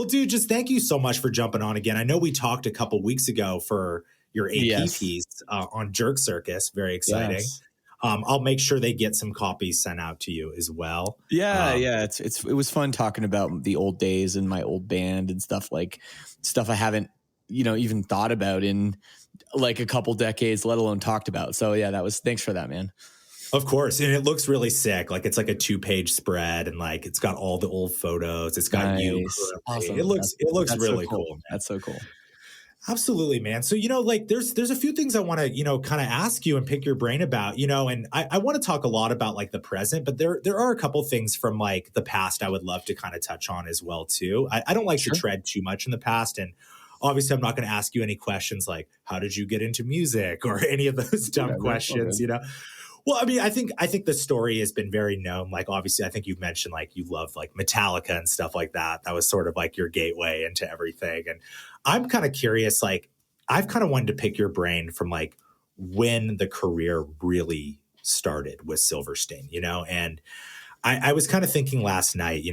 dude, just thank you so much for jumping on again. I know we talked a couple weeks ago for your AP piece on Jerk Circus. Very exciting. Yes. I'll make sure they get some copies sent out to you as well. Yeah. It was fun talking about the old days and my old band and stuff I haven't, even thought about in like a couple decades, let alone talked about. So yeah, thanks for that, man. Of course. And it looks really sick. Like it's like a 2-page spread and like it's got all the old photos. It's got you. Awesome. It looks really so cool. That's so cool. Absolutely, man. So, like there's a few things I want to, kind of ask you and pick your brain about, and I want to talk a lot about like the present, but there are a couple things from like the past I would love to kind of touch on as well, too. I don't like to tread too much in the past. And obviously, I'm not going to ask you any questions like, how did you get into music or any of those dumb questions, Well, I mean, I think the story has been very known. Like, obviously, I think you've mentioned like you love like Metallica and stuff like that. That was sort of like your gateway into everything. And I'm kind of curious, like, I've kind of wanted to pick your brain from like when the career really started with Silverstein, And I was kind of thinking last night,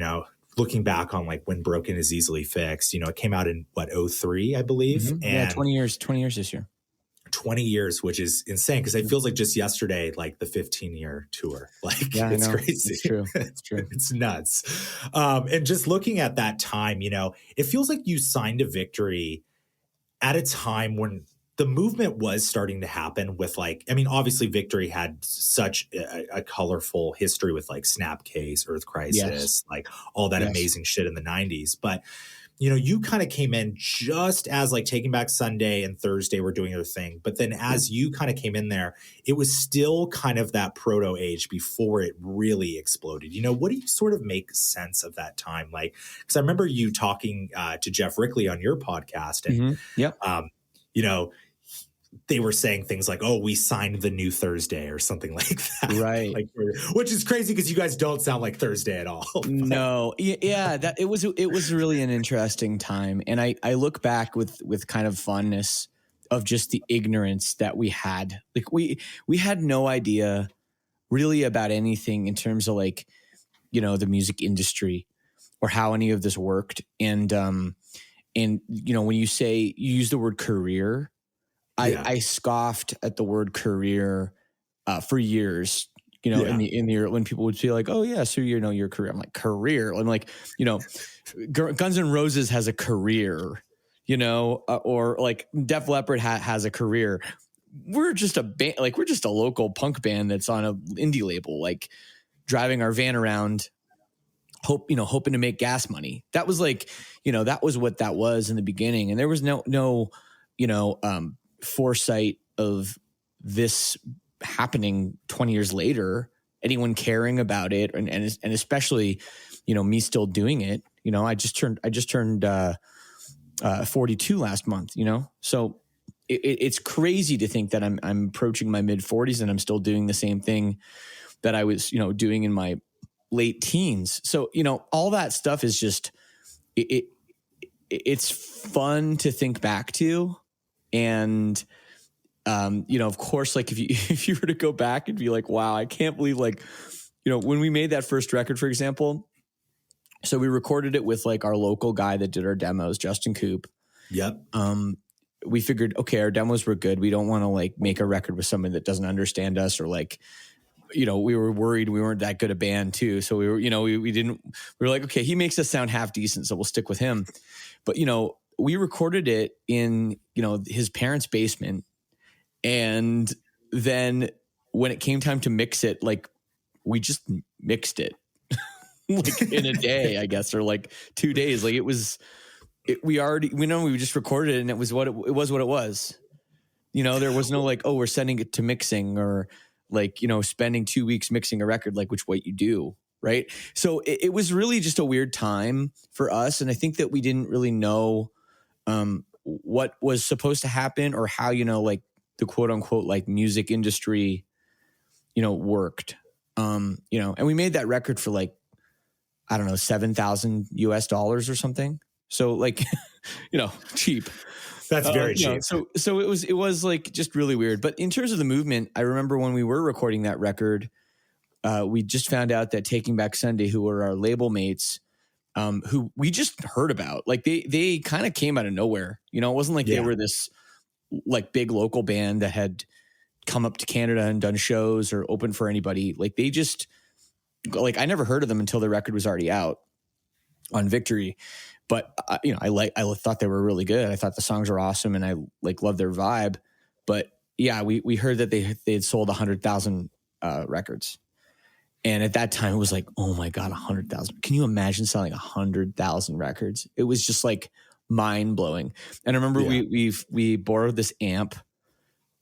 looking back on like When Broken Is Easily Fixed, it came out in what, 2003, I believe. Mm-hmm. And 20 years this year. 20 years, which is insane because it feels like just yesterday, like the 15-year tour. Like, it's crazy. It's true. It's true. It's nuts. And just looking at that time, it feels like you signed a Victory at a time when the movement was starting to happen with like, I mean, obviously Victory had such a colorful history with like Snapcase, Earth Crisis, like all that amazing shit in the 90s. But you kind of came in just as like Taking Back Sunday and Thursday were doing their thing. But then as you kind of came in there, it was still kind of that proto age before it really exploded. What do you sort of make sense of that time? Like, because I remember you talking to Jeff Rickley on your podcast and, they were saying things like, oh, we signed the new Thursday or something like that. Right. Like, which is crazy because you guys don't sound like Thursday at all. No. Yeah. It was really an interesting time. And I look back with kind of fondness of just the ignorance that we had. Like we had no idea really about anything in terms of like, the music industry or how any of this worked. And when you use the word career, I scoffed at the word career for years, in the when people would say like, oh yeah, so your career. I'm like, career. I'm like, Guns N' Roses has a career, or like Def Leppard has a career. We're just a band, like we're just a local punk band that's on a indie label, like driving our van around, hoping to make gas money. That was like, that was what that was in the beginning. And there was no foresight of this happening 20 years later, anyone caring about it. And especially, me still doing it, I just turned 42 last month, so it's crazy to think that I'm approaching my mid 40s and I'm still doing the same thing that I was, doing in my late teens. So, all that stuff is just, it's fun to think back to. And, of course, like if you were to go back and be like, wow, I can't believe like, when we made that first record, for example, so we recorded it with like our local guy that did our demos, Justin Koop. Yep. We figured, okay, our demos were good. We don't want to like make a record with someone that doesn't understand us or like, we were worried we weren't that good a band too. So we were, we were like, okay, he makes us sound half decent, so we'll stick with him. But, we recorded it in, his parents' basement. And then when it came time to mix it, like we just mixed it like in a day, I guess, or like 2 days. Like we just recorded it and it was what it was. There was no like, oh, we're sending it to mixing or like, spending 2 weeks mixing a record, like what you do. Right. So it was really just a weird time for us. And I think that we didn't really know what was supposed to happen or how, like the quote unquote, like music industry, worked, and we made that record for like, I don't know, $7,000 US or something. So like, cheap. That's very cheap. So it was like just really weird. But in terms of the movement, I remember when we were recording that record, we just found out that Taking Back Sunday, who were our label mates, who we just heard about. Like they kind of came out of nowhere. You know, it wasn't like they were this like big local band that had come up to Canada and done shows or opened for anybody. Like they just, like, I never heard of them until the record was already out on Victory. But you know, I thought they were really good. I thought the songs were awesome, and I like loved their vibe. But yeah, we heard that they had sold 100,000 records, and at that time it was like, oh my god, 100,000! Can you imagine selling 100,000 records? It was just like mind blowing. And I remember we borrowed this amp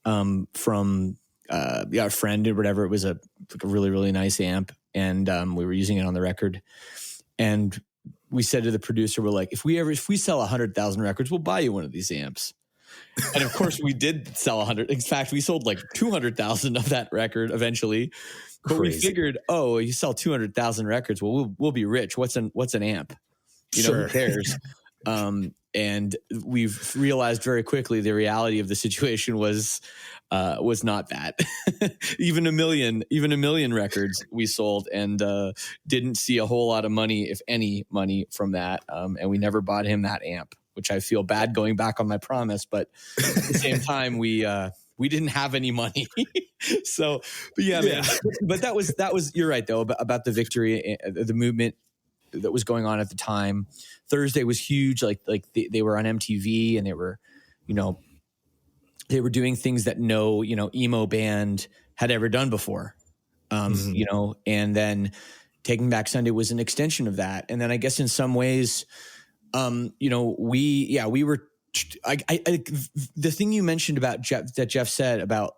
from a friend or whatever. It was a really, really nice amp, and we were using it on the record, and we said to the producer, we're like, if we sell 100,000 records, we'll buy you one of these amps. And of course we did sell 100. In fact, we sold like 200,000 of that record eventually. But we figured, oh, you sell 200,000 records, well, we'll be rich. What's an amp? You know, who cares? And we've realized very quickly the reality of the situation was not that. even a million records we sold, and didn't see a whole lot of money, if any money, from that. And we never bought him that amp, which I feel bad going back on my promise. But at the same time, we didn't have any money. So, but yeah, man. But that was you're right though about the Victory, the movement that was going on at the time. Thursday was huge. Like they were on MTV, and they were, you know, they were doing things that no, you know, emo band had ever done before. You know, and then Taking Back Sunday was an extension of that. And then I guess in some ways, you know, we were, the thing you mentioned about Jeff said about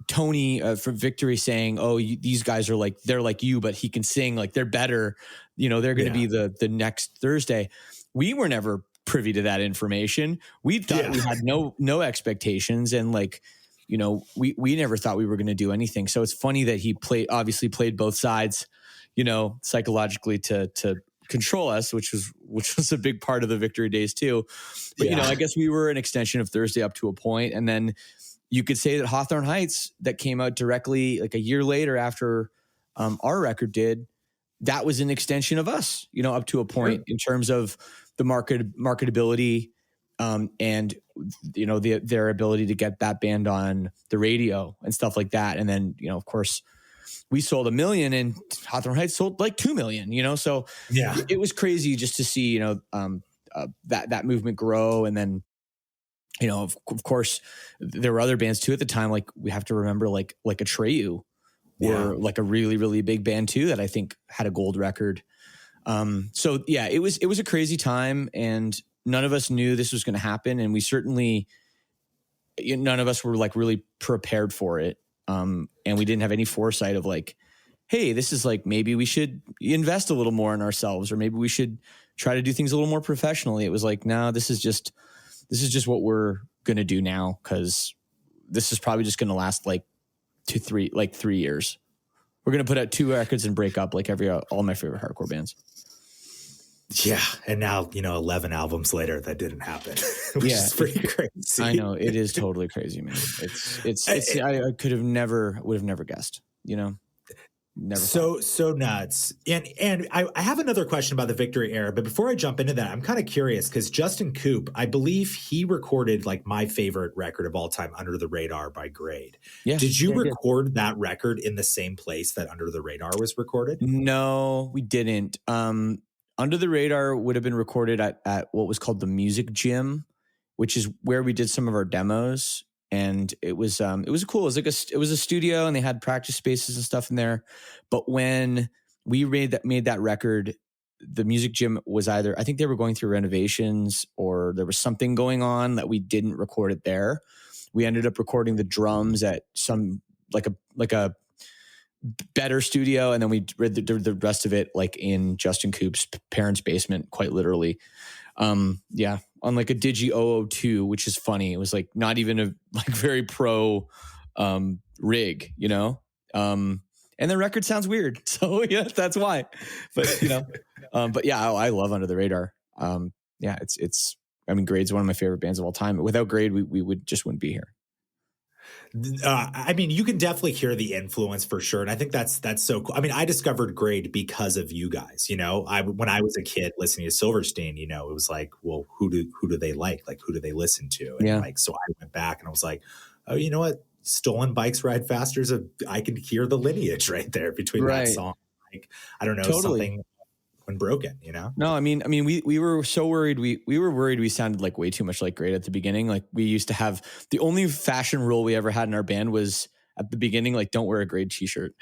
Tony from Victory saying, oh, these guys are like, they're like you, but he can sing, like they're better, you know, they're going to be the next Thursday. We were never privy to that information. We thought we had no expectations. And like, you know, we never thought we were going to do anything. So it's funny that he obviously played both sides, you know, psychologically to control us, which was a big part of the Victory days too. But, you know, I guess we were an extension of Thursday up to a point. And then you could say that Hawthorne Heights, that came out directly like a year later after our record did, that was an extension of us, you know, up to a point in terms of the marketability and, you know, their ability to get that band on the radio and stuff like that. And then, you know, of course, we sold 1 million and Hawthorne Heights sold like 2 million, you know? So it was crazy just to see, you know, that movement grow. And then, you know, of course, there were other bands too at the time. Like we have to remember, like Atreyu were like a really, really big band too that I think had a gold record. So yeah, it was a crazy time, and none of us knew this was going to happen, and we certainly, none of us were like really prepared for it. And we didn't have any foresight of like, hey, this is like, maybe we should invest a little more in ourselves, or maybe we should try to do things a little more professionally. It was like, no, this is just what we're going to do now, because this is probably just going to last like 3 years. We're going to put out 2 records and break up like all my favorite hardcore bands. Yeah. And now, you know, 11 albums later, that didn't happen, which is pretty crazy. I know, it is totally crazy, man. It's I would have never guessed, you know. Never so nuts. And I have another question about the Victory era, but before I jump into that, I'm kind of curious because Justin Koop, I believe he recorded like my favorite record of all time, Under the Radar by Grade. Yeah, did you record that record in the same place that Under the Radar was recorded? No, we didn't. Under the Radar would have been recorded at what was called the Music Gym, which is where we did some of our demos. And it was cool. It was a studio, and they had practice spaces and stuff in there. But when we made that record, the Music Gym was either, I think they were going through renovations, or there was something going on that we didn't record it there. We ended up recording the drums at some like a better studio, and then we did the rest of it like in Justin Koop's parents' basement, quite literally. On like a Digi 002, which is funny. It was like not even a like very pro rig, you know? And the record sounds weird. So yeah, that's why. But you know, but yeah, I love Under the Radar. Yeah, it's I mean, Grade's one of my favorite bands of all time. Without Grade, we wouldn't be here. I mean, you can definitely hear the influence for sure, and I think that's so cool. I mean, I discovered grade because of you guys. I when I was a kid listening to Silverstein, it was like, well, who do they like? Like, who do they listen to? And Yeah. like, so I went back and I was like, oh, you know what? Stolen Bikes Ride Faster I can hear the lineage right there between that Right. song. Like, I don't know, Totally. something when broken. No, I mean, we were so worried. We were worried we sounded like way too much like Grade at the beginning. Like we used to have the only fashion rule we ever had in our band was at the beginning, like don't wear a Grade t-shirt.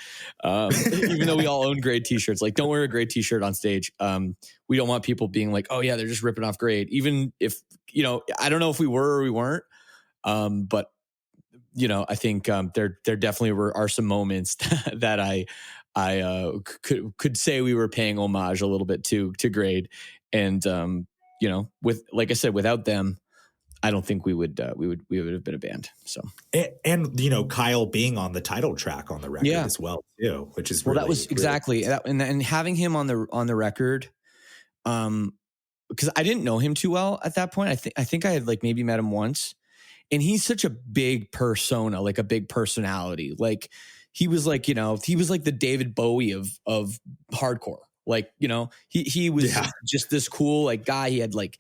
Even though we all own Grade t-shirts, like don't wear a Grade t-shirt on stage. We don't want people being like, oh yeah, they're just ripping off Grade. Even if, I don't know if we were or we weren't. But I think there definitely are some moments that I could say we were paying homage a little bit to Grade, and with, like I said, without them, I don't think we would have been a band. So and Kyle being on the title track on the record as well too, which is that was exactly really and having him on the record, because I didn't know him too well at that point. I think I had like maybe met him once. And he's such a big persona, like a big personality. Like he was like, he was like the David Bowie of hardcore. Like, he was just this cool like guy. He had like,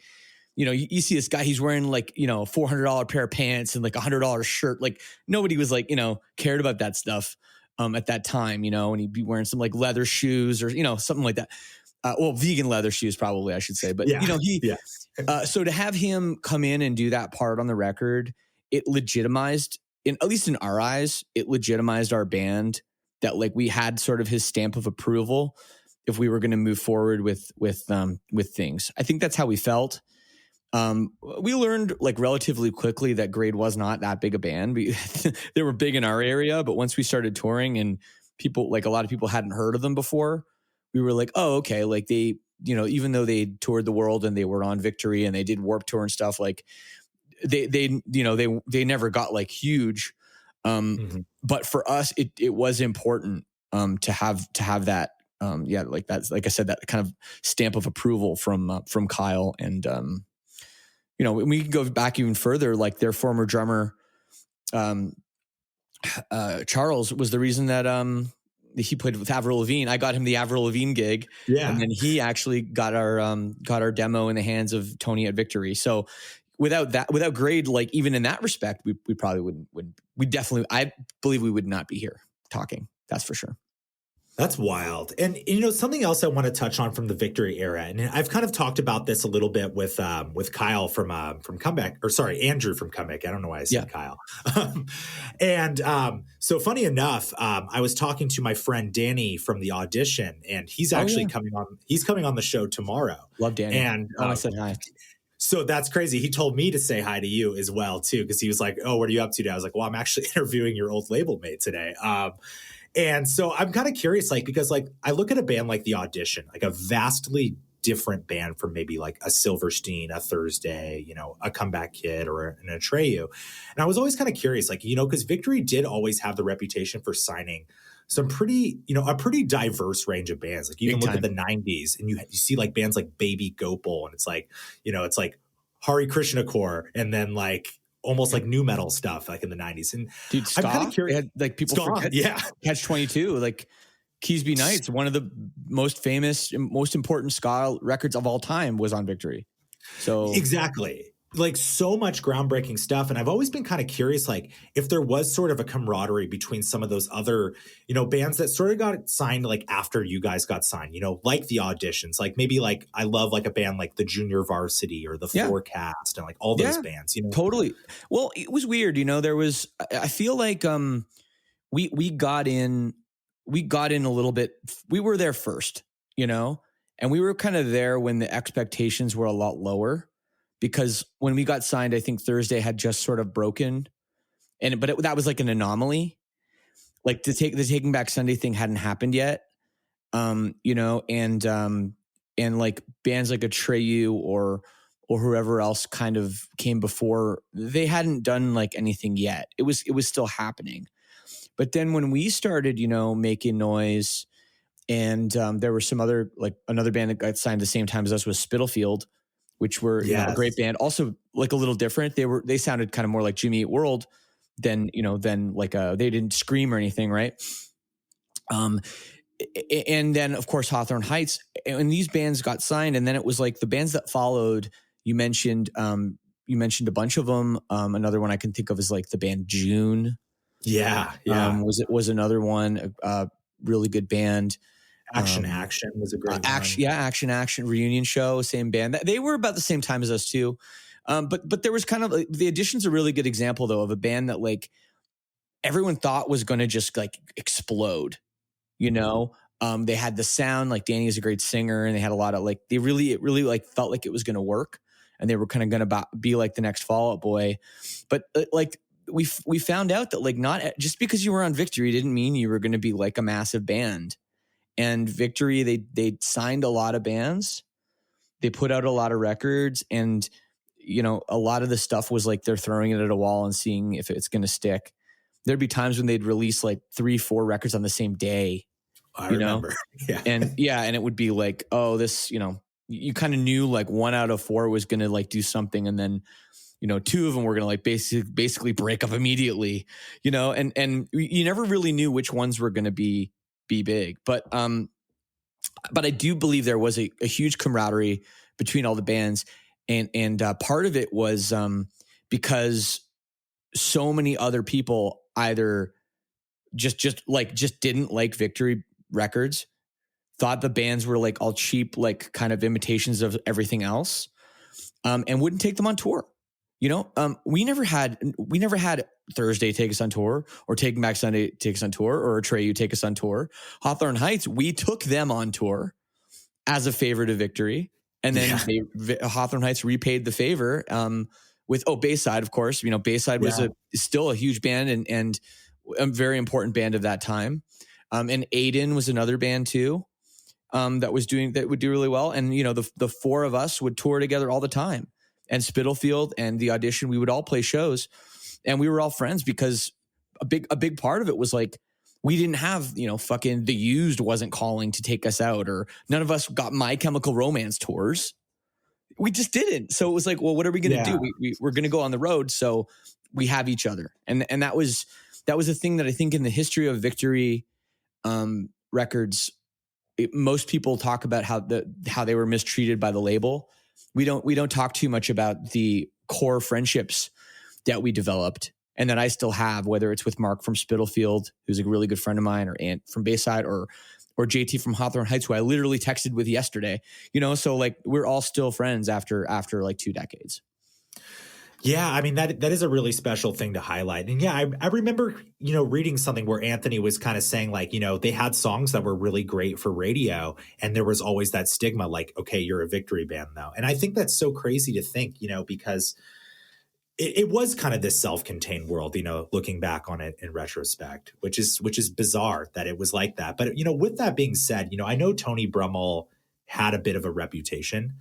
you see this guy, he's wearing like, $400 pair of pants and like $100 shirt. Like nobody was like, cared about that stuff at that time, and he'd be wearing some like leather shoes or, something like that. Vegan leather shoes, probably, I should say. But, so to have him come in and do that part on the record, it legitimized, at least in our eyes, it legitimized our band, that like we had sort of his stamp of approval if we were going to move forward with things. I think that's how we felt. We learned like relatively quickly that Grade was not that big a band. They were big in our area, but once we started touring and people, like a lot of people hadn't heard of them before, we were like, oh, okay. Like they, even though they toured the world and they were on Victory and they did Warped Tour and stuff, like they never got like huge. But for us, it was important to have that. Like that's, like I said, that kind of stamp of approval from Kyle. And, we can go back even further, like their former drummer, Charles was the reason that, he played with Avril Lavigne. I got him the Avril Lavigne gig. Yeah. And then he actually got our demo in the hands of Tony at Victory. So without Grade, like even in that respect, we probably wouldn't, I believe we would not be here talking. That's for sure. That's wild. And, something else I want to touch on from the Victory era, and I've kind of talked about this a little bit with Kyle from Comeback, or sorry, Andrew from Comeback. I don't know why I said Kyle. So funny enough, I was talking to my friend Danny from the Audition, and he's actually coming on the show tomorrow. Love Danny. And I said hi. So that's crazy. He told me to say hi to you as well, too, because he was like, oh, what are you up to today? I was like, well, I'm actually interviewing your old label mate today. And so I'm kind of curious, like, because like I look at a band like The Audition, like a vastly different band from maybe like a Silverstein, a Thursday, a Comeback Kid or an Atreyu. And I was always kind of curious, like, because Victory did always have the reputation for signing some pretty, a pretty diverse range of bands. Like you can look at the 90s and you see like bands like Baby Gopal, and it's like, it's like Hari Krishna Core, and then like almost like new metal stuff like in the 90s. And dude, ska? I'm kind of curious. Like people forget Catch-22, like Keys Be Nights, one of the most famous, most important ska records of all time was on Victory. So exactly. Like so much groundbreaking stuff. And I've always been kind of curious, like if there was sort of a camaraderie between some of those other, bands that sort of got signed like after you guys got signed, like the Auditions, like maybe like I love like a band like the Junior Varsity or the Forecast and like all those bands, Totally. Well, it was weird. There was, I feel like we got in a little bit, we were there first, and we were kind of there when the expectations were a lot lower. Because when we got signed, I think Thursday had just sort of broken, but that was like an anomaly. Like the Taking Back Sunday thing hadn't happened yet, and like bands like Atreyu or whoever else kind of came before, they hadn't done like anything yet. It was still happening, but then when we started, making noise, and there were some other, like another band that got signed the same time as us was Spitalfield, which were a great band. Also, like a little different. They sounded kind of more like Jimmy Eat World, than like they didn't scream or anything, right? And then of course Hawthorne Heights, and these bands got signed, and then it was like the bands that followed. You mentioned a bunch of them. Another one I can think of is like the band June. Yeah. Was another one, a really good band. Action was a great one. Action Reunion Show, same band. They were about the same time as us too. But there was kind of like, The Audition's a really good example though of a band that like everyone thought was going to just like explode. They had the sound, like Danny is a great singer, and they had a lot of like it really like felt like it was going to work, and they were kind of going to be like the next Fall Out Boy. But like we found out that like not just because you were on Victory didn't mean you were going to be like a massive band. And Victory, they signed a lot of bands, they put out a lot of records, and a lot of the stuff was like they're throwing it at a wall and seeing if it's going to stick. There'd be times when they'd release like 3-4 records on the same day. I remember. Yeah. And it would be like, oh, this, you kind of knew like 1 out of 4 was going to like do something. And then, 2 of them were going to like basically break up immediately, and you never really knew which ones were going to be big. But I do believe there was a huge camaraderie between all the bands. And part of it was because so many other people either just didn't like Victory records, thought the bands were like all cheap, like kind of imitations of everything else, and wouldn't take them on tour. We never had Thursday take us on tour, or Taking Back Sunday take us on tour, or Atreyu take us on tour. Hawthorne Heights, we took them on tour as a favor to Victory, and then Hawthorne Heights repaid the favor with Bayside, of course. Bayside was still a huge band and a very important band of that time. And Aiden was another band too, that would do really well. And the 4 of us would tour together all the time. And Spitalfield and The Audition, we would all play shows, and we were all friends because a big part of it was like we didn't have fucking The Used wasn't calling to take us out, or none of us got My Chemical Romance tours. We just didn't. So it was like, well, what are we going to do? We're going to go on the road, so we have each other, and that was a thing that I think in the history of Victory records, most people talk about how they were mistreated by the label. We don't talk too much about the core friendships that we developed and that I still have, whether it's with Mark from Spitalfield, who's a really good friend of mine, or Ant from Bayside, or JT from Hawthorne Heights, who I literally texted with yesterday. So like we're all still friends after like 2 decades. Yeah, I mean, that is a really special thing to highlight. And yeah, I remember, reading something where Anthony was kind of saying like, they had songs that were really great for radio, and there was always that stigma like, okay, you're a Victory band though. And I think that's so crazy to think, because it was kind of this self-contained world, looking back on it in retrospect, which is bizarre that it was like that. But, with that being said, I know Tony Brummel had a bit of a reputation,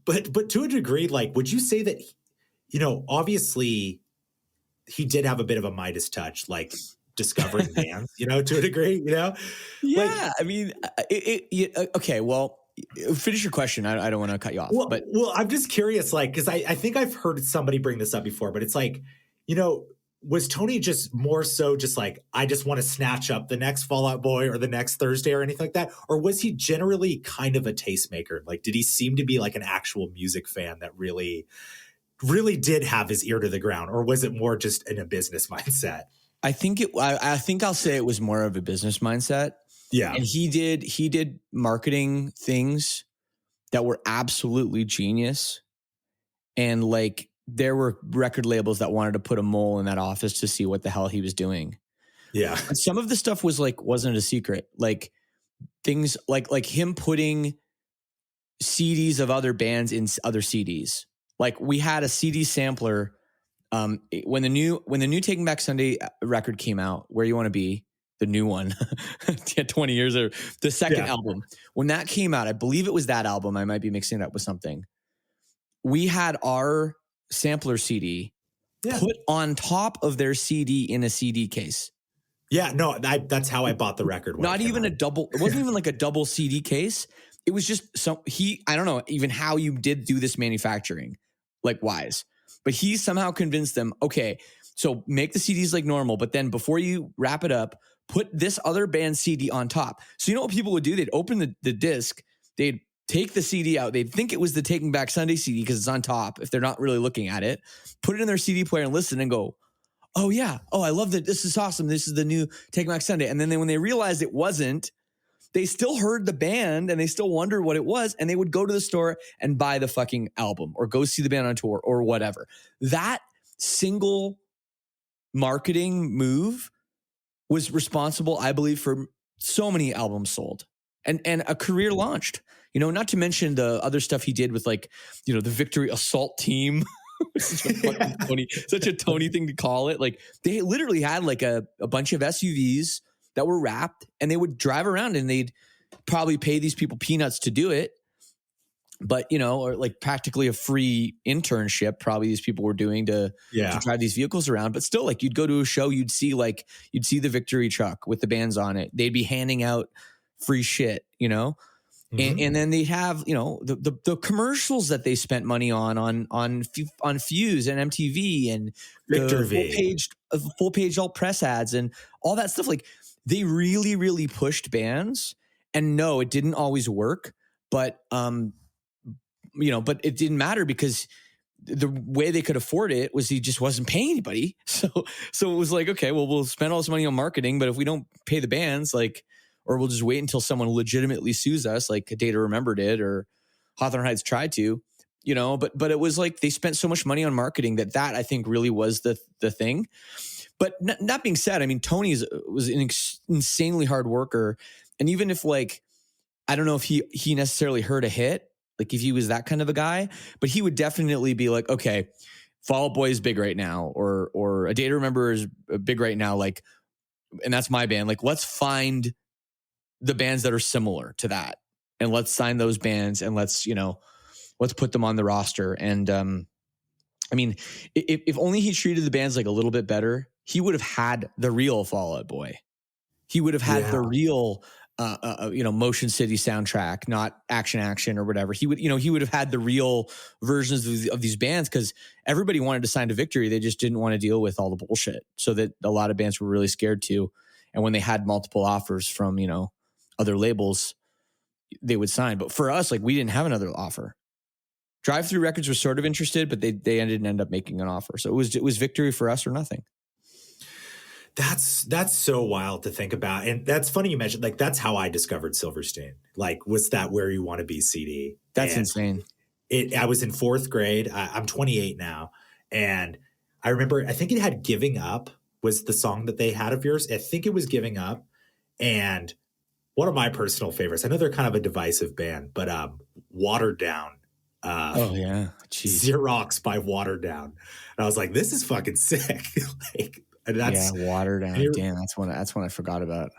But to a degree, like, would you say that, obviously he did have a bit of a Midas touch, like discovering bands, to a degree, Yeah. Like, I mean, okay, well, finish your question. I don't want to cut you off. Well, I'm just curious, like, because I think I've heard somebody bring this up before, but it's like, was Tony just more so just like, I just want to snatch up the next Fall Out Boy or the next Thursday or anything like that? Or was he generally kind of a tastemaker? Like, did he seem to be like an actual music fan that really, really did have his ear to the ground? Or was it more just in a business mindset? I think I'll say it was more of a business mindset. Yeah. And he did marketing things that were absolutely genius. And like, there were record labels that wanted to put a mole in that office to see what the hell he was doing. Yeah. And some of the stuff was like, wasn't a secret. Like things like him putting CDs of other bands in other CDs. Like we had a CD sampler. When the new Taking Back Sunday record came out, Where You Want to Be, the new one, 20 years or the second album, when that came out, I believe it was that album. I might be mixing it up with something. We had our sampler CD put on top of their CD in a CD case. Yeah, no, that's how I bought the record. Not even a double. It wasn't even like a double CD case. It was just I don't know even how you did do this manufacturing, like wise. But he somehow convinced them, okay, so make the CDs like normal, but then before you wrap it up, put this other band's CD on top. So you know what people would do? They'd open the disc, they'd take the CD out, they'd think it was the Taking Back Sunday CD because it's on top if they're not really looking at it, put it in their CD player and listen and go, oh yeah, oh I love that, this is awesome, this is the new Taking Back Sunday. And then when they realized it wasn't, they still heard the band and they still wondered what it was, and they would go to the store and buy the fucking album or go see the band on tour or whatever. That single marketing move was responsible, I believe, for so many albums sold and a career launched. You know, not to mention the other stuff he did with, like, you know, the Victory Assault Team. such a Tony thing to call it. Like, they literally had like a bunch of SUVs that were wrapped, and they would drive around and they'd probably pay these people peanuts to do it. But, you know, or like practically a free internship, probably these people were doing to drive these vehicles around. But still, like, you'd go to a show, you'd see the Victory truck with the bands on it. They'd be handing out free shit, you know? Mm-hmm. And then they have, you know, the commercials that they spent money on Fuse and MTV and the full page all press ads and all that stuff. Like, they really, really pushed bands, and no, it didn't always work, but you know, but it didn't matter because the way they could afford it was he just wasn't paying anybody. So it was like, okay, well, we'll spend all this money on marketing, but if we don't pay the bands, like, or we'll just wait until someone legitimately sues us, like A Day to Remember did, or Hawthorne Heights tried to, you know, but it was like they spent so much money on marketing that I think really was the thing. But that being said, I mean, Tony was an insanely hard worker. And even if, like, I don't know if he necessarily heard a hit, like if he was that kind of a guy, but he would definitely be like, okay, Fall Out Boy is big right now, or A Day to Remember is big right now. Like, and that's my band. Like, let's find the bands that are similar to that, and let's sign those bands, and let's put them on the roster. And I mean, if only he treated the bands like a little bit better, he would have had the real Fall Out Boy. He would have had the real, Motion City soundtrack, not Action or whatever. He would have had the real versions of these bands, because everybody wanted to sign to Victory. They just didn't want to deal with all the bullshit. So that a lot of bands were really scared to. And when they had multiple offers from, you know, other labels, they would sign. But for us, like, we didn't have another offer. Drive Through Records was sort of interested, but they didn't end up making an offer. So it was Victory for us or nothing. That's so wild to think about. And that's funny you mentioned, like, that's how I discovered Silverstein. Like, was that Where You Want to Be CD? That's insane. I was in fourth grade. I'm 28 now. And I remember, I think it had Giving Up was the song that they had of yours. I think it was Giving Up. And one of my personal favorites, I know they're kind of a divisive band, but Watered Down. Oh yeah. Jeez. Xerox by Watered Down. And I was like, this is fucking sick. Like, and that's Watered Down. Damn, that's one I forgot about.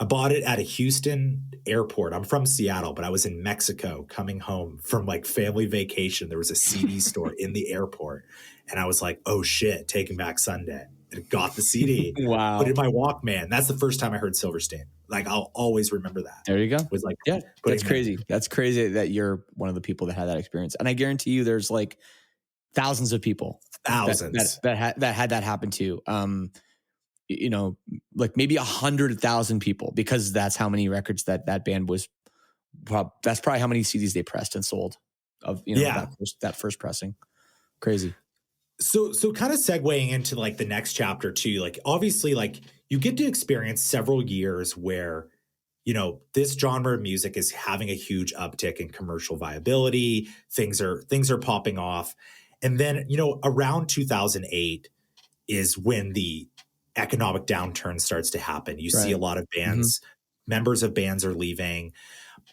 I bought it at a Houston airport. I'm from Seattle, but I was in Mexico coming home from, like, family vacation. There was a CD store in the airport. And I was like, oh shit, Taking Back Sunday. And got the CD. Wow. Put it in my Walkman. That's the first time I heard Silverstein. Like, I'll always remember that. There you go. It was like, yeah, that's crazy. That's crazy that you're one of the people that had that experience. And I guarantee you there's like thousands of people that had that happen to. You know, like maybe 100,000 people, because that's how many records that band was. That's probably how many CDs they pressed and sold of, you know, that first pressing. Crazy. So kind of segueing into, like, the next chapter too, like, obviously, like, you get to experience several years where, you know, this genre of music is having a huge uptick in commercial viability. Things are popping off. And then, you know, around 2008 is when the economic downturn starts to happen. You see a lot of bands, members of bands are leaving.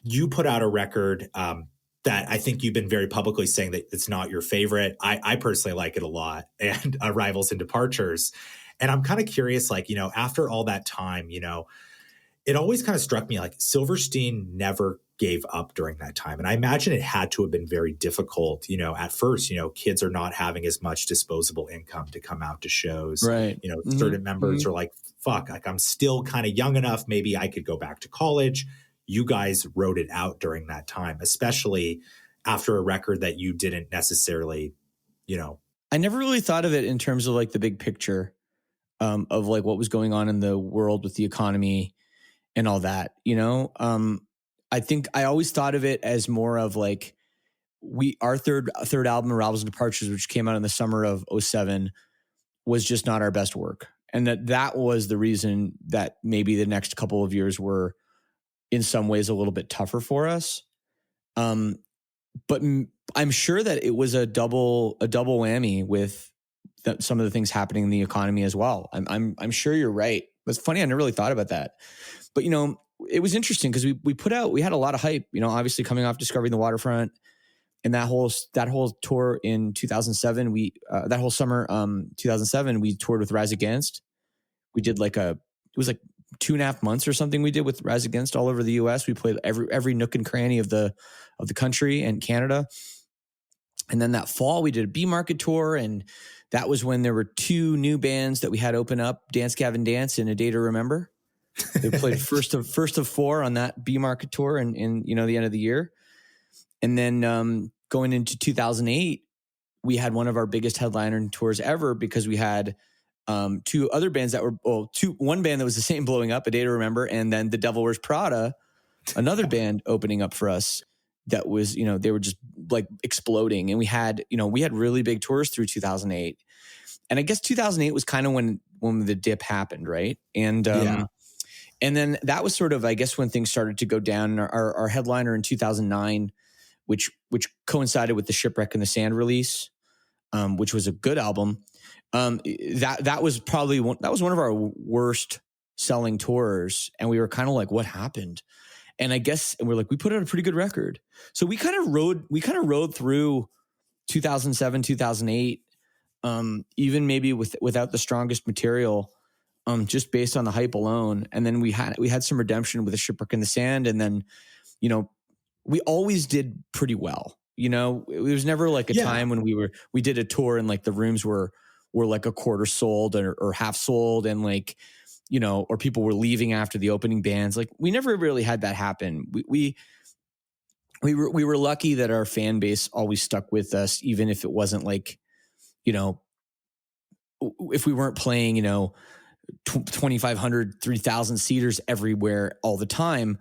You put out a record that I think you've been very publicly saying that it's not your favorite. I personally like it a lot, and Arrivals and Departures. And I'm kind of curious, like, you know, after all that time, you know, it always kind of struck me like Silverstein never gave up during that time. And I imagine it had to have been very difficult, you know, at first. You know, kids are not having as much disposable income to come out to shows. Right. You know, certain members are like, fuck, like, I'm still kind of young enough. Maybe I could go back to college. You guys wrote it out during that time, especially after a record that you didn't necessarily, you know, I never really thought of it in terms of like the big picture of like what was going on in the world with the economy and all that, you know? I think I always thought of it as more of like our third album, Arrivals and Departures, which came out in the summer of '07, was just not our best work. And that was the reason that maybe the next couple of years were in some ways a little bit tougher for us. But I'm sure that it was a double whammy with some of the things happening in the economy as well. I'm sure you're right. It's funny. I never really thought about that, but you know, it was interesting because we had a lot of hype, you know, obviously coming off Discovering the Waterfront and that whole tour in 2007, that whole summer, 2007, we toured with Rise Against. We did it was like 2.5 months or something we did with Rise Against all over the US. We played every nook and cranny of the country and Canada. And then that fall we did a B Market tour, and that was when there were 2 new bands that we had open up, Dance Gavin Dance and A Day to Remember. They played first of 4 on that B Market tour in you know, the end of the year. And then going into 2008, we had one of our biggest headliner tours ever because we had 2 other bands that were, one band that was the same blowing up, A Day to Remember, and then The Devil Wears Prada, another band opening up for us that was, you know, they were just like exploding. And we had really big tours through 2008. And I guess 2008 was kind of when the dip happened, right? And and then that was sort of, I guess, when things started to go down. Our headliner in 2009, which coincided with the Shipwreck in the Sand release, which was a good album. That was probably one of our worst selling tours. And we were kind of like, what happened? And I guess, and we're like, we put out a pretty good record. So we kind of rode through 2007, 2008, even maybe without the strongest material, just based on the hype alone. And then we had some redemption with the Shipwreck in the Sand. And then, you know, we always did pretty well. You know, it was never like a time when we did a tour and like the rooms were like a quarter sold or half sold, and like, you know, or people were leaving after the opening bands. Like, we never really had that happen. We were lucky that our fan base always stuck with us, even if it wasn't like, you know, if we weren't playing, you know, 2,500, 3,000 seaters everywhere all the time,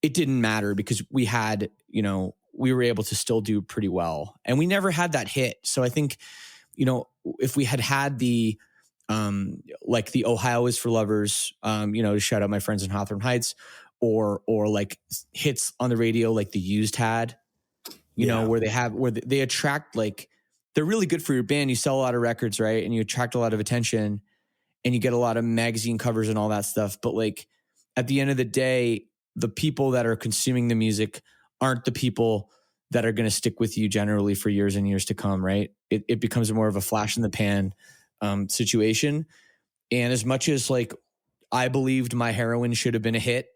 it didn't matter because we had, you know, we were able to still do pretty well, and we never had that hit. So I think, you know, if we had the, like the Ohio is for Lovers, you know, to shout out my friends in Hawthorne Heights, or like hits on the radio like The Used had, you know, where they attract, like, they're really good for your band. You sell a lot of records, right? And you attract a lot of attention and you get a lot of magazine covers and all that stuff. But like, at the end of the day, the people that are consuming the music aren't the people that are going to stick with you generally for years and years to come, right? It becomes more of a flash in the pan situation. And as much as like I believed My Heroine should have been a hit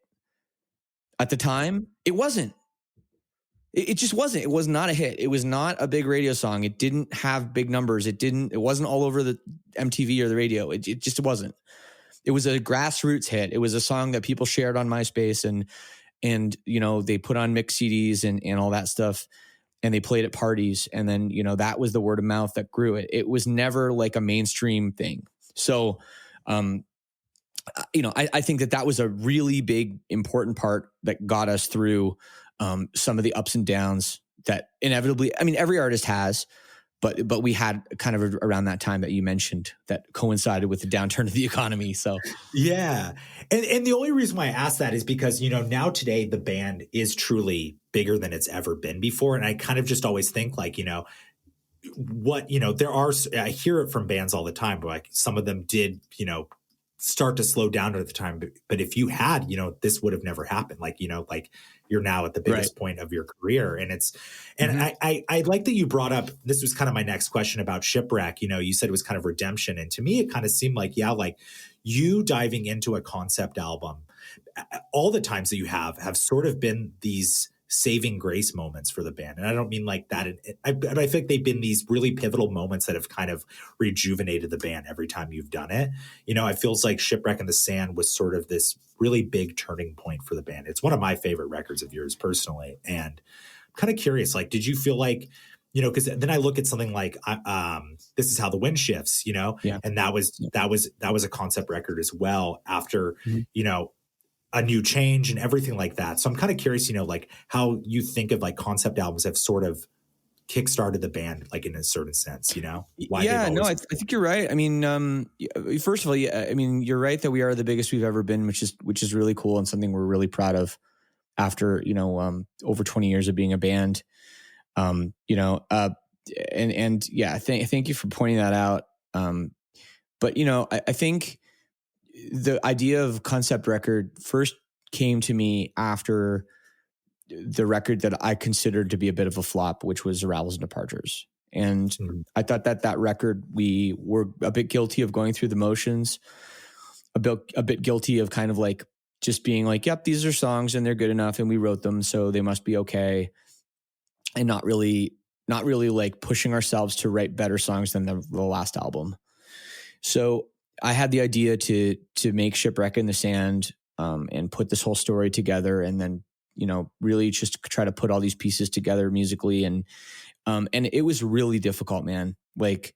at the time, it wasn't. It just wasn't. It was not a hit. It was not a big radio song. It didn't have big numbers. It wasn't all over the MTV or the radio. It just wasn't. It was a grassroots hit. It was a song that people shared on MySpace and you know, they put on mix CDs and all that stuff, and they played at parties. And then, you know, that was the word of mouth that grew it. It was never like a mainstream thing. So, you know, I think that was a really big, important part that got us through some of the ups and downs that inevitably, I mean, every artist has, but we had kind of around that time that you mentioned that coincided with the downturn of the economy. So yeah. And the only reason why I asked that is because, you know, now today the band is truly bigger than it's ever been before. And I kind of just always think like, you know, what, you know, I hear it from bands all the time, but like some of them did, you know, start to slow down at the time. But if you had, you know, this would have never happened. Like, you know, like you're now at the biggest point of your career. And I like that you brought up, this was kind of my next question about Shipwreck. You know, you said it was kind of redemption. And to me, it kind of seemed like, like you diving into a concept album, all the times that you have sort of been these saving grace moments for the band. And I don't mean like that. But I think they've been these really pivotal moments that have kind of rejuvenated the band every time you've done it. You know, it feels like Shipwreck in the Sand was sort of this really big turning point for the band. It's one of my favorite records of yours personally. And I'm kind of curious, like, did you feel like because then I look at something like This Is How the Wind Shifts, Yeah. and that was a concept record as well after, Mm-hmm. A new change and everything like that. So I'm kind of curious, like how you think of like concept albums have sort of kickstarted the band, like in a certain sense, why Yeah, they've no, always. I think you're right. I mean, first of all, yeah, I mean, you're right that we are the biggest we've ever been, which is really cool and something we're really proud of after, over 20 years of being a band. And yeah, thank you for pointing that out. But I think the idea of concept record first came to me after the record that I considered to be a bit of a flop, which was Arrivals and Departures. And I thought that record, we were a bit guilty of going through the motions, a bit guilty of kind of like just being like, yep, these are songs and they're good enough and we wrote them, so they must be okay. And not really like pushing ourselves to write better songs than the last album. So I had the idea to make Shipwreck in the Sand and put this whole story together, and then really just try to put all these pieces together musically, and it was really difficult, man. Like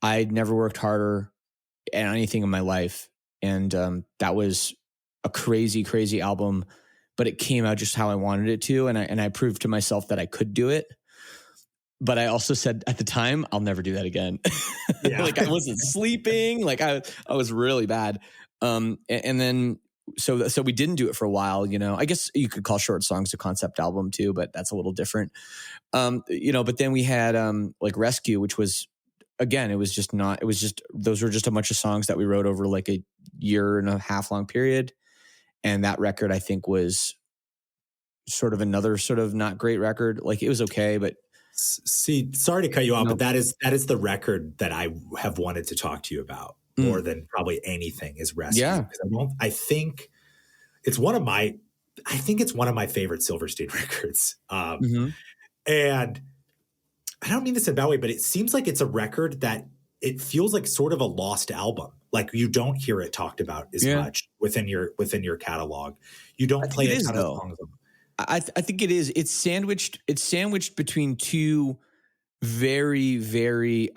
I'd never worked harder at anything in my life, and that was a crazy album, but it came out just how I wanted it to, and I proved to myself that I could do it. But I also said at the time, I'll never do that again. Yeah. Like I wasn't sleeping. Like I was really bad. And then, so we didn't do it for a while, I guess you could call Short Songs a concept album too, but that's a little different. But then we had, like Rescue, which was, again, those were just a bunch of songs that we wrote over like a 1.5 year long period. And that record, I think, was sort of another sort of not great record. Like it was okay, but see, sorry to cut you off, but that is the record that I have wanted to talk to you about more than probably anything is Rescue. Yeah. I think it's one of my favorite Silverstein records. And I don't mean this in a bad way, but it seems like it's a record that it feels like sort of a lost album. Like you don't hear it talked about as much within your catalog. You don't play a ton of songs. I think it is. It's sandwiched between two very, very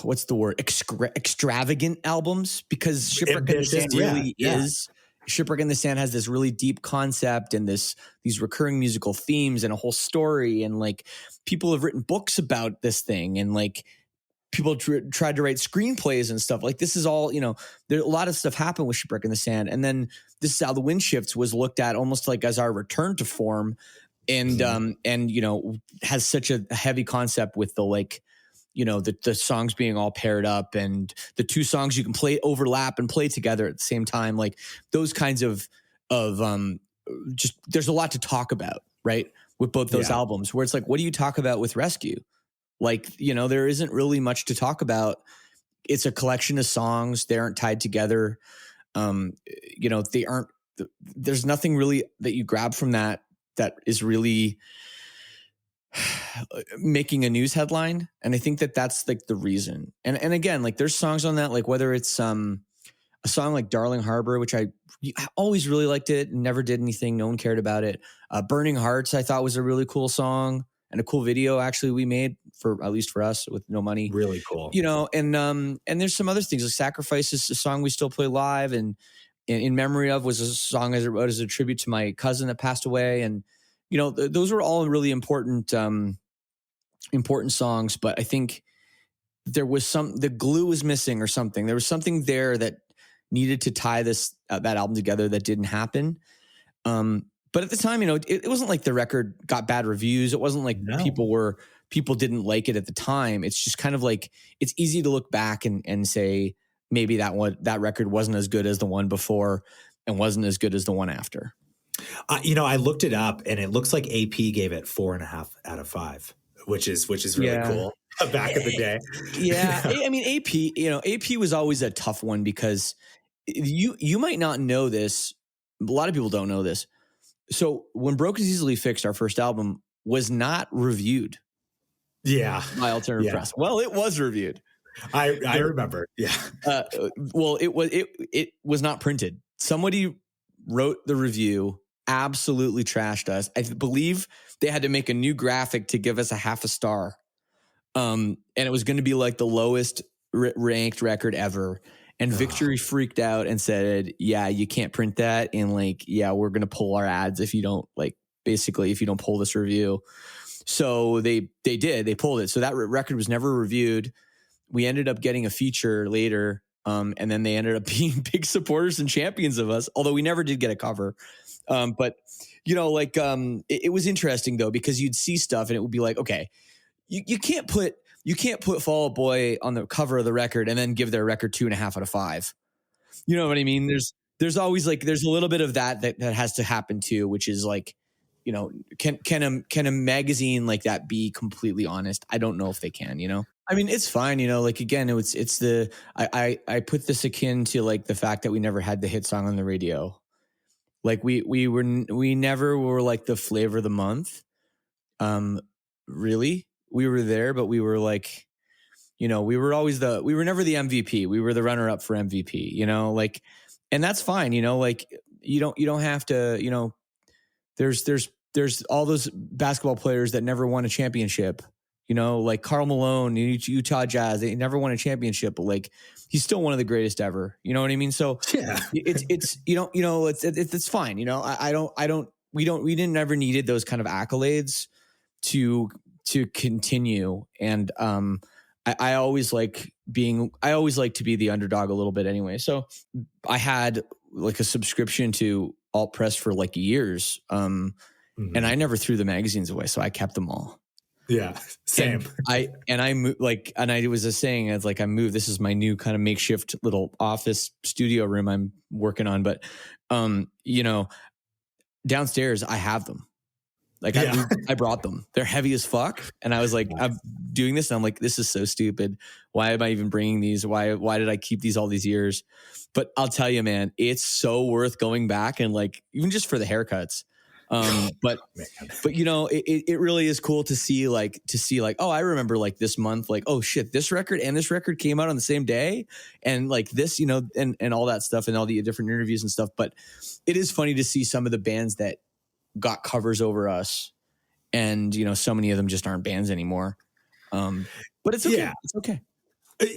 what's the word? Extravagant albums, because Shipwreck in the Sand really is. Shipwreck in the Sand has this really deep concept and these recurring musical themes and a whole story, and like people have written books about this thing, and like people tried to write screenplays and stuff. Like this is all, there a lot of stuff happened with Shipwreck in the Sand. And then This Is How the Wind Shifts was looked at almost like as our return to form, and has such a heavy concept with the like, the songs being all paired up, and the two songs you can overlap and play together at the same time. Like those kinds of just, there's a lot to talk about, right? With both those albums, where it's like, what do you talk about with Rescue? Like, there isn't really much to talk about. It's a collection of songs. They aren't tied together. They aren't, there's nothing really that you grab from that is really making a news headline. And I think that's like the reason. And again, like there's songs on that, like whether it's a song like Darling Harbor, which I always really liked it and never did anything. No one cared about it. Burning Hearts, I thought was a really cool song. And a cool video actually we made, for at least for us, with no money. Really cool. And there's some other things like Sacrifice is a song we still play live, and In Memory Of was a song I wrote as a tribute to my cousin that passed away. And those were all really important songs, but I think there was the glue was missing or something. There was something there that needed to tie that album together that didn't happen. But at the time, it wasn't like the record got bad reviews. It wasn't like people didn't like it at the time. It's just kind of like, it's easy to look back and say maybe that record wasn't as good as the one before and wasn't as good as the one after. I looked it up, and it looks like AP gave it 4.5 out of 5, which is really cool. Back in the day. Yeah. I mean, AP was always a tough one, because you might not know this. A lot of people don't know this. So when Broke Is Easily Fixed, our first album, was not reviewed. Yeah. By Alternative Press. Well, it was reviewed. I remember. Yeah. Well, it was not printed. Somebody wrote the review, absolutely trashed us. I believe they had to make a new graphic to give us a half a star. And it was going to be like the lowest ranked record ever. And Victory freaked out and said, yeah, you can't print that. And like, yeah, we're going to pull our ads if you don't basically, if you don't pull this review. So they pulled it. So that record was never reviewed. We ended up getting a feature later. And then they ended up being big supporters and champions of us, although we never did get a cover. But it was interesting though, because you'd see stuff and it would be like, okay, you can't put Fall Out Boy on the cover of the record and then give their record 2.5 out of 5. You know what I mean? There's always there's a little bit of that has to happen too, which is can a magazine like that be completely honest? I don't know if they can, I mean, it's fine, again, I put this akin to the fact that we never had the hit song on the radio. We never were the flavor of the month. Really, we were there, but we were we were never the MVP. We were the runner up for MVP, and that's fine. You don't have to, there's all those basketball players that never won a championship, like Karl Malone, Utah Jazz, they never won a championship, but he's still one of the greatest ever. You know what I mean? So yeah, it's fine. We didn't never needed those kind of accolades to continue. And, I always like to be the underdog a little bit anyway. So I had a subscription to Alt Press for years. And I never threw the magazines away. So I kept them all. Yeah. Same. And I moved, and I was just saying, it's I moved, this is my new kind of makeshift little office studio room I'm working on. But, downstairs I have them. I brought them. They're heavy as fuck. And I was I'm doing this. And I'm this is so stupid. Why am I even bringing these? Why did I keep these all these years? But I'll tell you, man, it's so worth going back and even just for the haircuts. But it really is cool to see oh, I remember this month, oh shit, this record and this record came out on the same day. And this, and all that stuff and all the different interviews and stuff. But it is funny to see some of the bands that got covers over us, and so many of them just aren't bands anymore. But it's okay. Yeah. It's okay.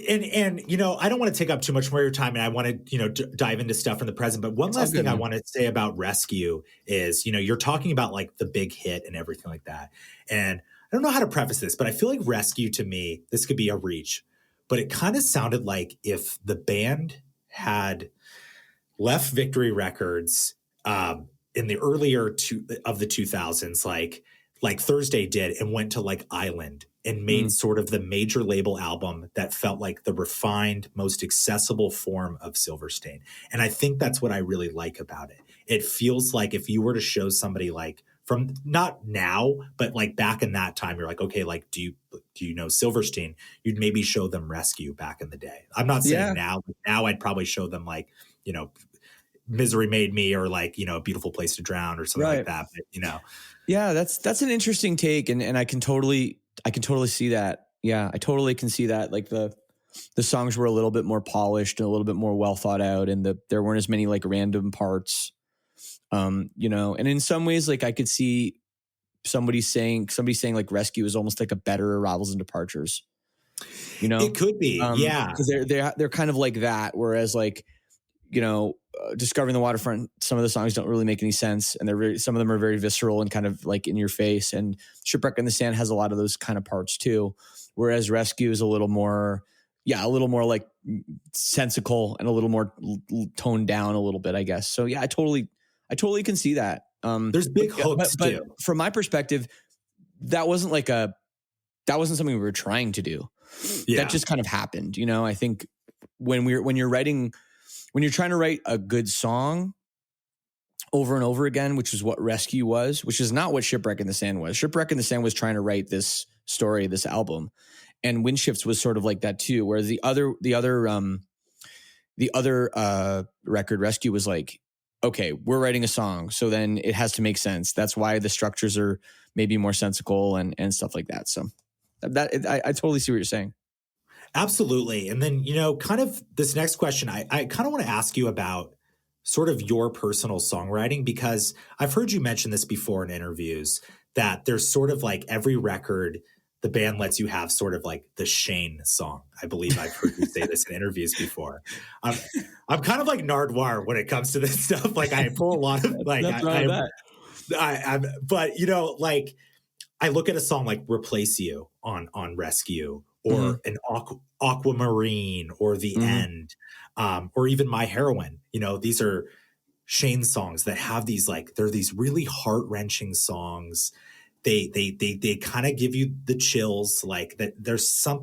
And I don't want to take up too much more of your time, and I want to dive into stuff from the present. But one last thing I want to say about Rescue is you're talking about the big hit and everything like that. And I don't know how to preface this, but I feel like Rescue, to me, this could be a reach, but it kind of sounded like if the band had left Victory Records in the earlier of the 2000s, like Thursday did, and went to Island and made sort of the major label album that felt like the refined, most accessible form of Silverstein. And I think that's what I really like about it. It feels like if you were to show somebody from not now, but back in that time, you're okay, do you know Silverstein? You'd maybe show them Rescue back in the day. I'm not saying now, but now I'd probably show them Misery Made Me, or A Beautiful Place to Drown, or something like that. But, yeah, that's an interesting take. And I can totally see that. Yeah, I totally can see that. The songs were a little bit more polished and a little bit more well thought out, and there weren't as many random parts. And in some ways, I could see somebody saying Rescue is almost a better Arrivals and Departures. It could be, yeah, because they're kind of like that. Whereas Discovering the Waterfront, some of the songs don't really make any sense, and some of them are very visceral and kind of in your face. And Shipwreck in the Sand has a lot of those kind of parts too, whereas Rescue is a little more sensical and a little more toned down a little bit, I guess. So yeah, I totally can see that. There's big hooks too. But from my perspective, that wasn't something we were trying to do. Yeah. That just kind of happened. I think when you're trying to write a good song over and over again, which is what Rescue was, which is not what Shipwreck in the Sand was. Shipwreck in the Sand was trying to write this story, this album, and Windshifts was sort of like that too. Whereas the other record, Rescue, was okay, we're writing a song, so then it has to make sense. That's why the structures are maybe more sensical and stuff like that. So I totally see what you're saying. Absolutely. And then, kind of this next question, I kind of want to ask you about sort of your personal songwriting, because I've heard you mention this before in interviews, that there's sort of like every record the band lets you have sort of like the Shane song. I believe I've heard you say this in interviews before. I'm kind of like Nardwar when it comes to this stuff. Like I pull a lot of like, but you know, like I look at a song like Replace You on Rescue or an Aquamarine or The End, or even My Heroine. You know, these are Shane songs that have these like, they're these really heart-wrenching songs. They kind of give you the chills, like that there's some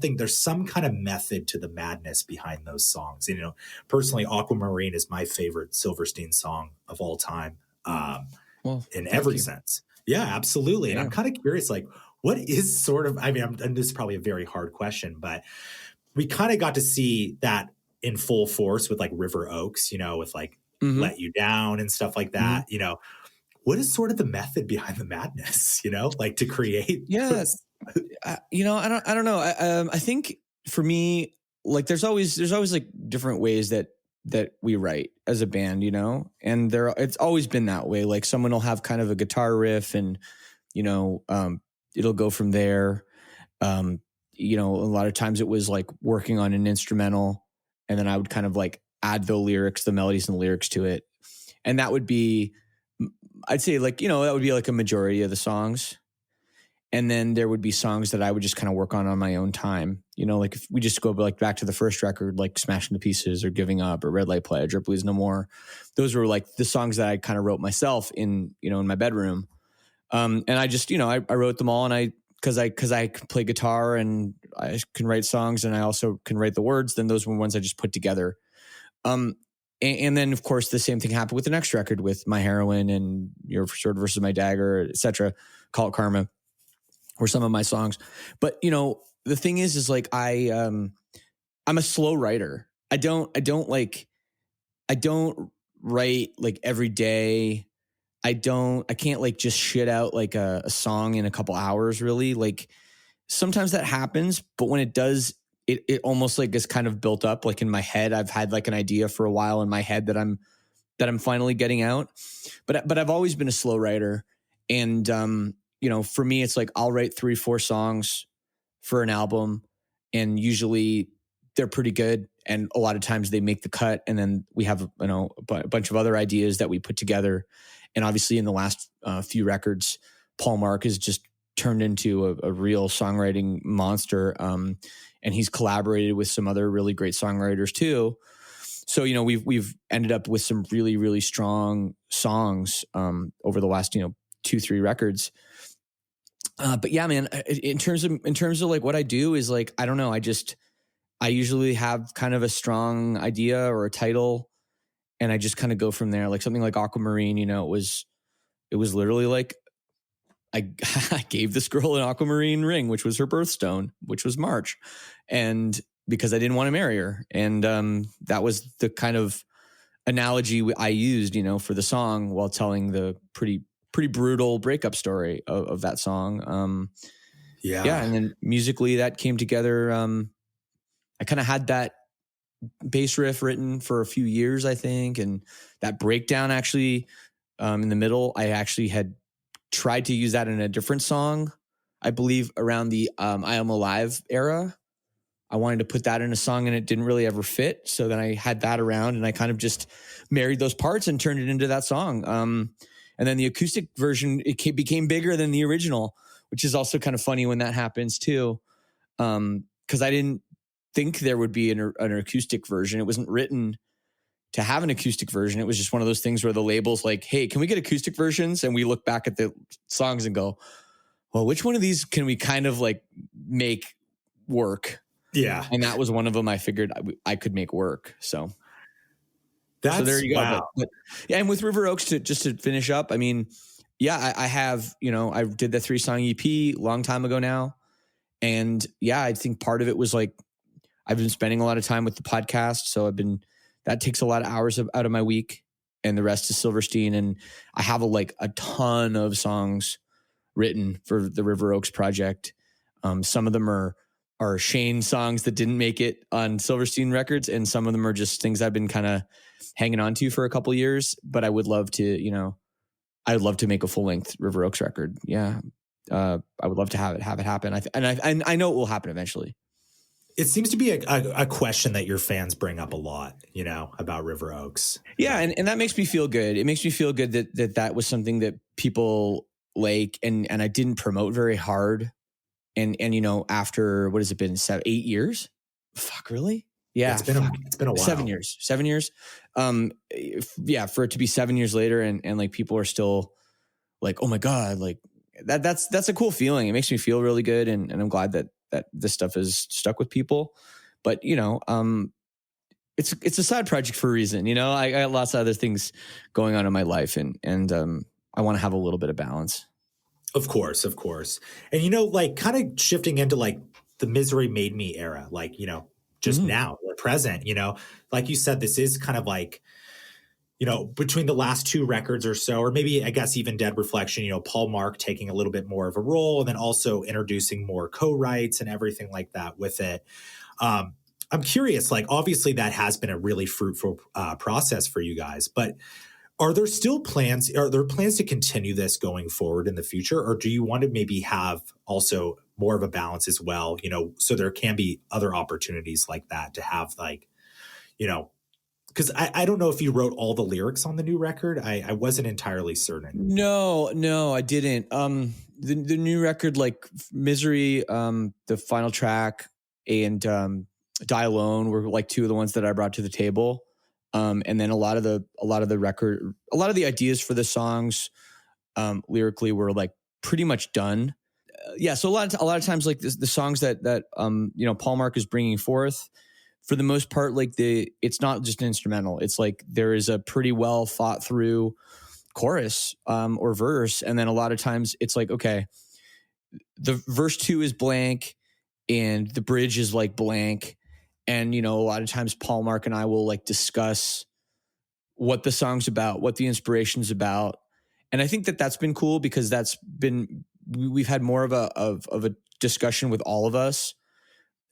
kind of method to the madness behind those songs. You know, personally, Aquamarine is my favorite Silverstein song of all time. In every sense. Yeah, absolutely. And I'm kind of curious, like, what is sort of, I mean, and this is probably a very hard question, but we kind of got to see that in full force with like River Oaks, you know, with like Let You Down and stuff like that, you know. What is sort of the method behind the madness, you know, like to create? Yeah. You know, I don't know. I think for me, like there's always like different ways that we write as a band, you know, and it's always been that way. Like someone will have kind of a guitar riff and, you know, it'll go from there. You know, a lot of times it was like working on an instrumental and then I would kind of like add the melodies and the lyrics to it. And that would be, I'd say like, you know, that would be like a majority of the songs. And then there would be songs that I would just kind of work on my own time. You know, like if we just go like back to the first record, like Smashing to Pieces or Giving Up or Red Light Pledge or Blues No More. Those were like the songs that I kind of wrote myself in, you know, in my bedroom. And I just, you know, I wrote them all and cause I can play guitar and I can write songs and I also can write the words. Then those were ones I just put together. And then, of course, the same thing happened with the next record with My Heroine and Your Sword versus My Dagger, etc. Call It Karma, or some of my songs. But you know, the thing is like I'm a slow writer. I don't write like every day. I can't like just shit out like a song in a couple hours. Really, like sometimes that happens, but when it does. It almost like is kind of built up like in my head. I've had like an idea for a while in my head that I'm finally getting out. But I've always been a slow writer. And you know, for me, it's like I'll write 3-4 songs for an album and usually they're pretty good. And a lot of times they make the cut and then we have, you know, a bunch of other ideas that we put together. And obviously in the last few records, Paul Mark has just turned into a real songwriting monster. And he's collaborated with some other really great songwriters too. So, you know, we've ended up with some really, really strong songs over the last, you know, 2-3 records. But yeah, man, in terms of like what I do is like, I don't know. I usually have kind of a strong idea or a title and I just kind of go from there. Like something like Aquamarine, you know, it was literally like, I gave this girl an aquamarine ring, which was her birthstone, which was March. And because I didn't want to marry her. And that was the kind of analogy I used, you know, for the song while telling the pretty brutal breakup story of that song. Yeah. And then musically that came together. I kind of had that bass riff written for a few years, I think. And that breakdown actually in the middle, I actually had tried to use that in a different song, I believe around the I Am Alive era. I wanted to put that in a song and it didn't really ever fit. So then I had that around and I kind of just married those parts and turned it into that song. And then the acoustic version, became bigger than the original, which is also kind of funny when that happens too. Because I didn't think there would be an acoustic version. It wasn't written to have an acoustic version. It was just one of those things where the label's like, hey, can we get acoustic versions? And we look back at the songs and go, well, which one of these can we kind of like make work? Yeah. And that was one of them I figured I could make work. So there you go. Wow. But yeah. And with River Oaks just to finish up, I mean, yeah, I have, you know, I did the 3-song EP long time ago now. And yeah, I think part of it was like, I've been spending a lot of time with the podcast. So that takes a lot of hours out of my week, and the rest is Silverstein. And I have a ton of songs written for the River Oaks project. Some of them are Shane songs that didn't make it on Silverstein records. And some of them are just things I've been kind of hanging on to for a couple of years, but I would love to, you know, I'd love to make a full length River Oaks record. Yeah. I would love to have it happen. I know it will happen eventually. It seems to be a question that your fans bring up a lot, you know, about River Oaks. Yeah. And that makes me feel good. It makes me feel good that was something that people like, and I didn't promote very hard. And, you know, after, what has it been? 8 years? Fuck, really? Yeah. It's been a while. 7 years. Yeah. For it to be 7 years later and like people are still like, oh my God, like that's a cool feeling. It makes me feel really good. And I'm glad that this stuff is stuck with people. But, you know, it's a side project for a reason. You know, I got lots of other things going on in my life and I want to have a little bit of balance. Of course. And, you know, like kind of shifting into like the Misery Made Me era, like, you know, just now, the present, you know, like you said, this is kind of like, you know, between the last two records or so, or maybe I guess even Dead Reflection, you know, Paul Mark taking a little bit more of a role and then also introducing more co-writes and everything like that with it. I'm curious, like obviously that has been a really fruitful process for you guys, but are there still plans? Are there plans to continue this going forward in the future? Or do you want to maybe have also more of a balance as well? You know, so there can be other opportunities like that to have like, you know, because I don't know if you wrote all the lyrics on the new record. I wasn't entirely certain. No, I didn't. The new record, like Misery, the final track and Die Alone were like two of the ones that I brought to the table. And then a lot of the ideas for the songs lyrically were like pretty much done. Yeah. So a lot of times like the songs that you know, Paul Mark is bringing forth, for the most part, like it's not just an instrumental. It's like there is a pretty well thought through chorus or verse. And then a lot of times it's like, okay, the verse 2 is blank and the bridge is like blank. And, you know, a lot of times Paul Mark and I will like discuss what the song's about, what the inspiration's about. And I think that that's been cool because we've had more of a discussion with all of us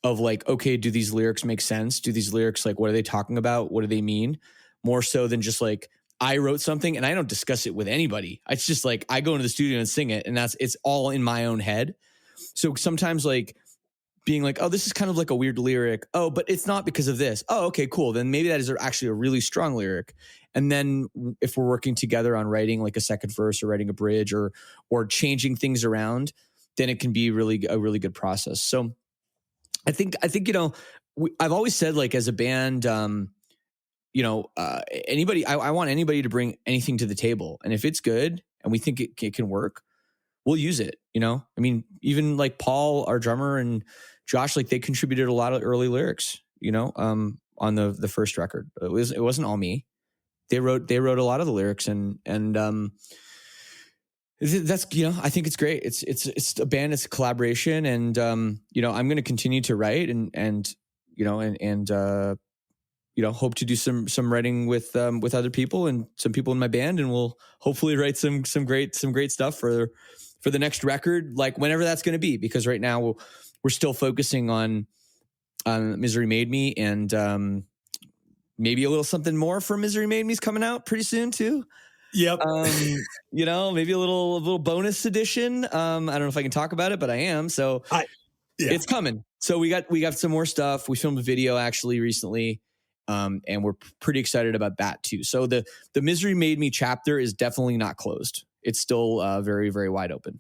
of like, okay, do these lyrics make sense? Do these lyrics, like, what are they talking about? What do they mean? More so than just like, I wrote something and I don't discuss it with anybody. It's just like, I go into the studio and sing it and it's all in my own head. So sometimes like being like, oh, this is kind of like a weird lyric. Oh, but it's not because of this. Oh, okay, cool. Then maybe that is actually a really strong lyric. And then if we're working together on writing like a second verse or writing a bridge or changing things around, then it can be a really good process. So I think, you know, I've always said like as a band, you know, anybody, I want anybody to bring anything to the table. And if it's good and we think it can work, we'll use it. You know, I mean, even like Paul, our drummer, and Josh, like they contributed a lot of early lyrics, you know, on the first record. It wasn't all me. They wrote a lot of the lyrics and that's, you know, I think it's great. It's a band, it's a collaboration. And, you know, I'm going to continue to write and, you know, and you know, hope to do some writing with other people and some people in my band. And we'll hopefully write some great stuff for the next record, like whenever that's going to be, because right now we're still focusing on Misery Made Me and, maybe a little something more for Misery Made Me's coming out pretty soon too. Yep. You know, maybe a little bonus edition. I don't know if I can talk about it, but I am. So It's coming. So we got some more stuff. We filmed a video actually recently. And we're pretty excited about that too. So the Misery Made Me chapter is definitely not closed. It's still very, very wide open.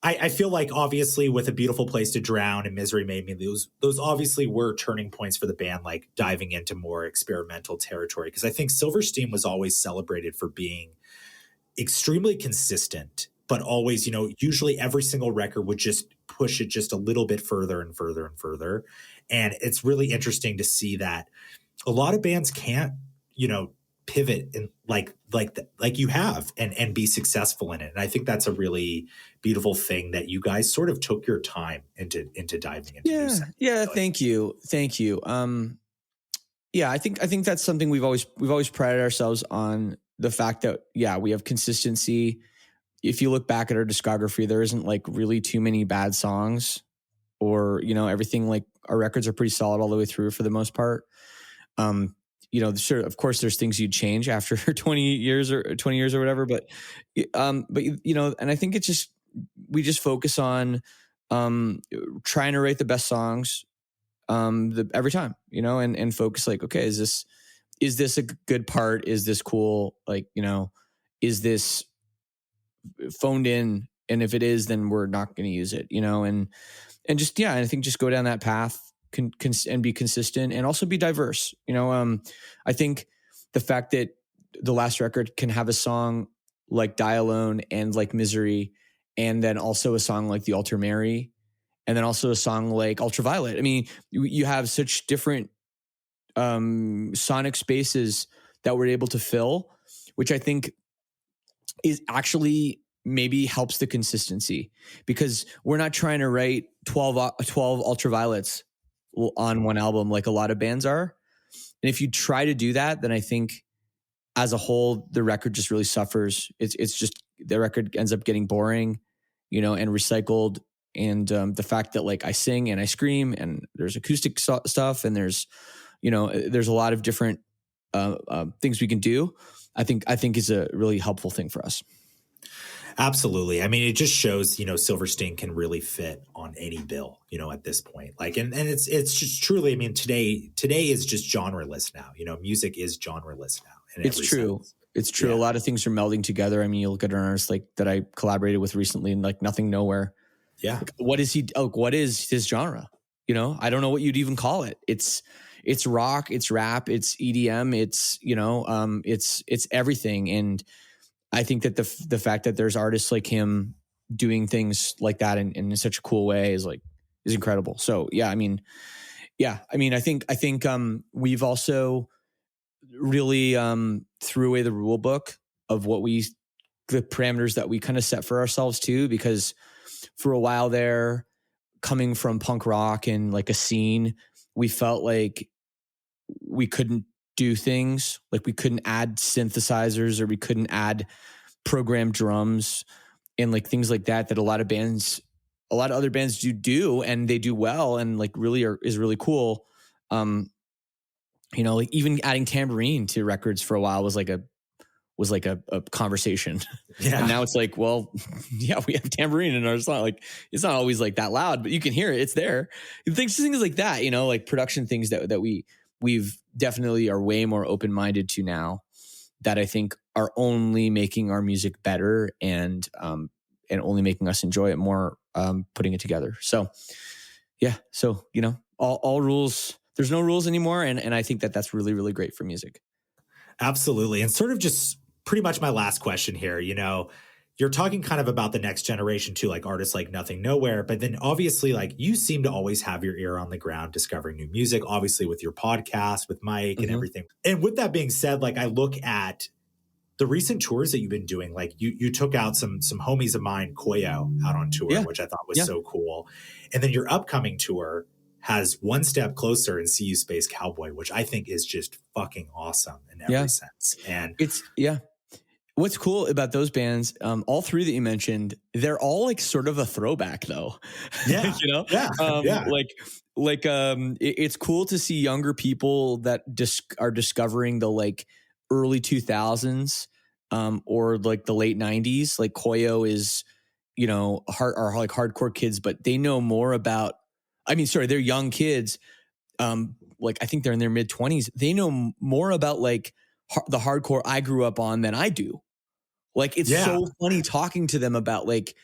I feel like obviously with A Beautiful Place to Drown and Misery Made Me, those obviously were turning points for the band, like diving into more experimental territory. Because I think Silverstein was always celebrated for being extremely consistent, but always, you know, usually every single record would just push it just a little bit further and further and further. And it's really interesting to see that a lot of bands can't, you know, pivot and like you have and be successful in it. And I think that's a really beautiful thing that you guys sort of took your time into diving into. Yeah. Thank you. Yeah, I think that's something we've always prided ourselves on, the fact that, yeah, we have consistency. If you look back at our discography, there isn't like really too many bad songs, or, you know, everything, like our records are pretty solid all the way through for the most part. sure, of course there's things you'd change after 20 years or whatever, but and I think we just focus on trying to write the best songs every time, and focus like, okay, is this a good part? Is this cool? Like, is this phoned in? And if it is, then we're not going to use it, and just, yeah, I think just go down that path and be consistent and also be diverse. I think the fact that the last record can have a song like Die Alone and like Misery, and then also a song like The Altar Mary, and then also a song like Ultraviolet. I mean, you have such different sonic spaces that we're able to fill, which I think is actually maybe helps the consistency, because we're not trying to write 12 Ultraviolets on one album like a lot of bands are. And if you try to do that, then I think as a whole, the record just really suffers. It's just, the record ends up getting boring, and recycled. And the fact that like I sing and I scream and there's acoustic stuff and there's a lot of different things we can do, I think is a really helpful thing for us. Absolutely. I mean, it just shows, Silverstein can really fit on any bill, at this point. Like, and it's just truly, I mean, today is just genreless now. Music is genreless now. It's true. Sense. It's true. Yeah. A lot of things are melding together. I mean, you look at an artist like that I collaborated with recently, and like Nothing Nowhere. Yeah. Like, what is his genre? I don't know what you'd even call it. It's rock, it's rap, it's EDM, it's it's everything. And I think that the fact that there's artists like him doing things like that in such a cool way is incredible. So yeah, I think we've also really threw away the rule book of the parameters that we kind of set for ourselves too, because for a while there, coming from punk rock and like a scene, we felt like we couldn't do things, like we couldn't add synthesizers or we couldn't add programmed drums and like things like that a lot of other bands do and they do well and like really is really cool. Like even adding tambourine to records for a while was like a conversation. Yeah. And now it's like, well, yeah, we have tambourine in our song. Like, it's not always like that loud, but you can hear it. It's there. Things like that, like production things that we've definitely are way more open-minded to now, that I think are only making our music better and only making us enjoy it more, putting it together. So yeah. So, all rules, there's no rules anymore. And I think that's really, really great for music. Absolutely. And sort of just pretty much my last question here, you're talking kind of about the next generation too, like artists like Nothing Nowhere, but then obviously like you seem to always have your ear on the ground discovering new music, obviously with your podcast, with Mike and everything. And with that being said, like I look at the recent tours that you've been doing, like you took out some homies of mine, Koyo, out on tour, which I thought was so cool. And then your upcoming tour has One Step Closer and See You Space Cowboy, which I think is just fucking awesome in every sense. And what's cool about those bands, all three that you mentioned, they're all like sort of a throwback though. Yeah. It's cool to see younger people that are discovering the like early 2000s or like the late 90s. Like Koyo is, are like hardcore kids, but they know more about, they're young kids. Like I think they're in their mid 20s. They know more about like the hardcore I grew up on than I do. Like it's so funny talking to them about like,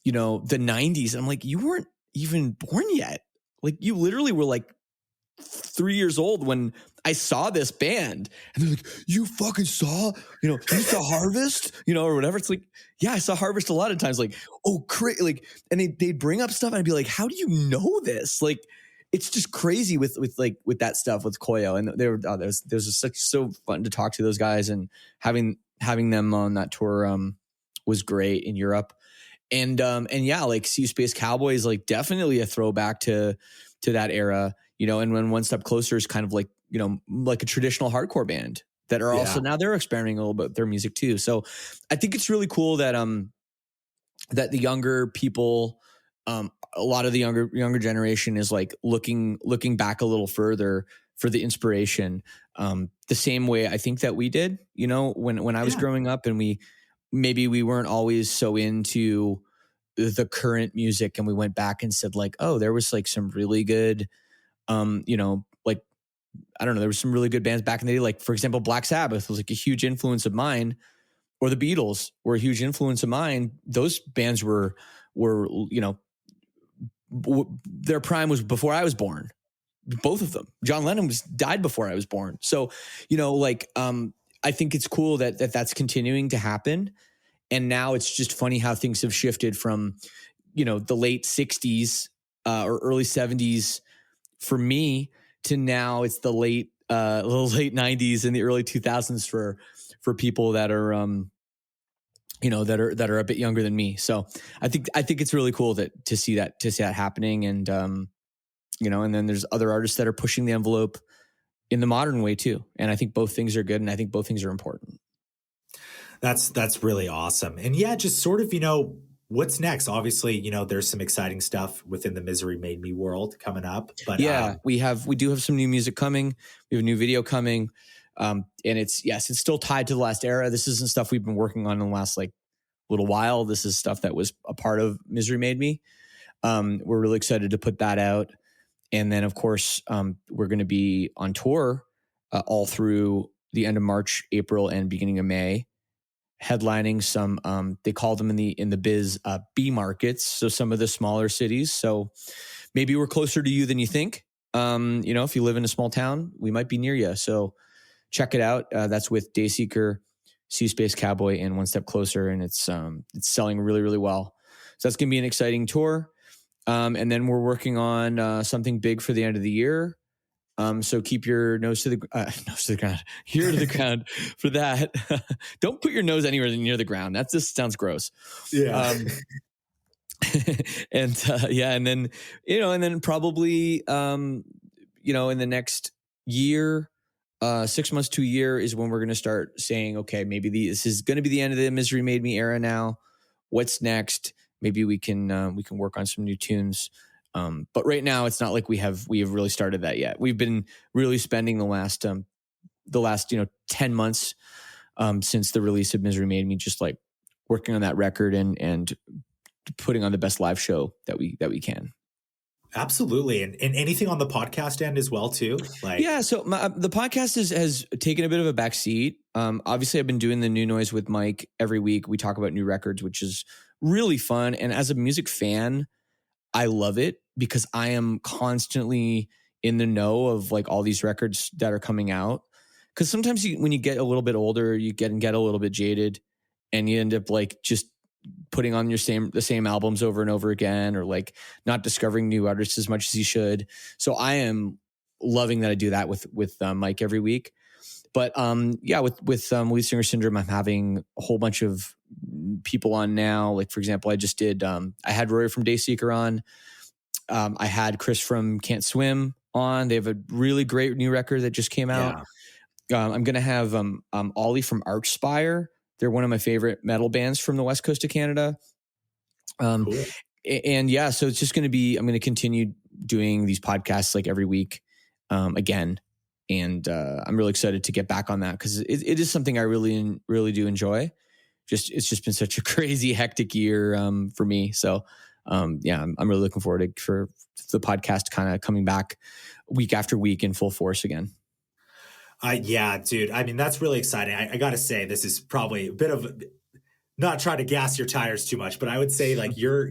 the 90s. And I'm like, you weren't even born yet. Like you literally were like 3 years old when I saw this band. And they're like, you fucking saw, you saw Harvest, or whatever. It's like, yeah, I saw Harvest a lot of times. Like, oh, like, and they'd bring up stuff and I'd be like, how do you know this? Like, it's just crazy with that stuff with Koyo. And they were, so fun to talk to those guys, and having them on that tour was great in Europe. And yeah, like See You Space Cowboy is like definitely a throwback to that era, and when One Step Closer is kind of like, like a traditional hardcore band that are also now they're experimenting a little bit with their music too. So I think it's really cool that that the younger people, a lot of the younger generation is like looking back a little further for the inspiration, the same way I think that we did, when I was growing up, and we weren't always so into the current music, and we went back and said like, oh, there was like some really good, like, I don't know, there was some really good bands back in the day. Like, for example, Black Sabbath was like a huge influence of mine, or the Beatles were a huge influence of mine. Those bands were, their prime was before I was born. Both of them. John Lennon died before I was born. So, I think it's cool that that's continuing to happen. And now it's just funny how things have shifted from, the late 60s or early 70s for me to now it's the late 90s and the early 2000s for people that are that are a bit younger than me. So I think it's really cool to see that happening. And and then there's other artists that are pushing the envelope in the modern way too. And I think both things are good, and I think both things are important. That's really awesome. And yeah, just sort of, what's next? Obviously, there's some exciting stuff within the Misery Made Me world coming up. But yeah, we do have some new music coming. We have a new video coming. And it's still tied to the last era. This isn't stuff we've been working on in the last like little while. This is stuff that was a part of Misery Made Me. We're really excited to put that out. And then of course, we're going to be on tour all through the end of March, April, and beginning of May, headlining some, they call them in the biz, B markets. So some of the smaller cities. So maybe we're closer to you than you think. If you live in a small town, we might be near you. So check it out. That's with Dayseeker, Sea Space Cowboy, and One Step Closer. And it's selling really, really well. So that's going to be an exciting tour. And then we're working on something big for the end of the year. So keep your nose to the ground, ear to the ground for that. Don't put your nose anywhere near the ground. That just sounds gross. Yeah. And then probably, in the next year, 6 months to a year is when we're going to start saying, okay, maybe this is going to be the end of the Misery Made Me era now. What's next? Maybe we can work on some new tunes. But right now it's not like we have really started that yet. We've been really spending the last 10 months since the release of Misery Made Me just like working on that record and putting on the best live show that we can. Absolutely. And anything on the podcast end as well too? So the podcast has taken a bit of a back seat. Obviously I've been doing the New Noise with Mike every week. We talk about new records, which is really fun. And as a music fan, I love it because I am constantly in the know of like all these records that are coming out. Because sometimes when you get a little bit older, you get a little bit jaded, and you end up like just putting on the same albums over and over again, or like not discovering new artists as much as you should. So I am loving that I do that with Mike every week. But with Lead Singer Syndrome, I'm having a whole bunch of people on now. Like, for example, I just did, I had Rory from Dayseeker on. I had Chris from Can't Swim on. They have a really great new record that just came out. Yeah. I'm going to have Ollie from Archspire. They're one of my favorite metal bands from the west coast of Canada. Cool. And yeah, so it's just going to be, I'm going to continue doing these podcasts like every week again. And I'm really excited to get back on that because it is something I really, really do enjoy. It's just been such a crazy, hectic year for me. So I'm really looking forward for the podcast kind of coming back week after week in full force again. Yeah, dude. I mean, that's really exciting. I got to say, this is probably a bit of not trying to gas your tires too much, but I would say like your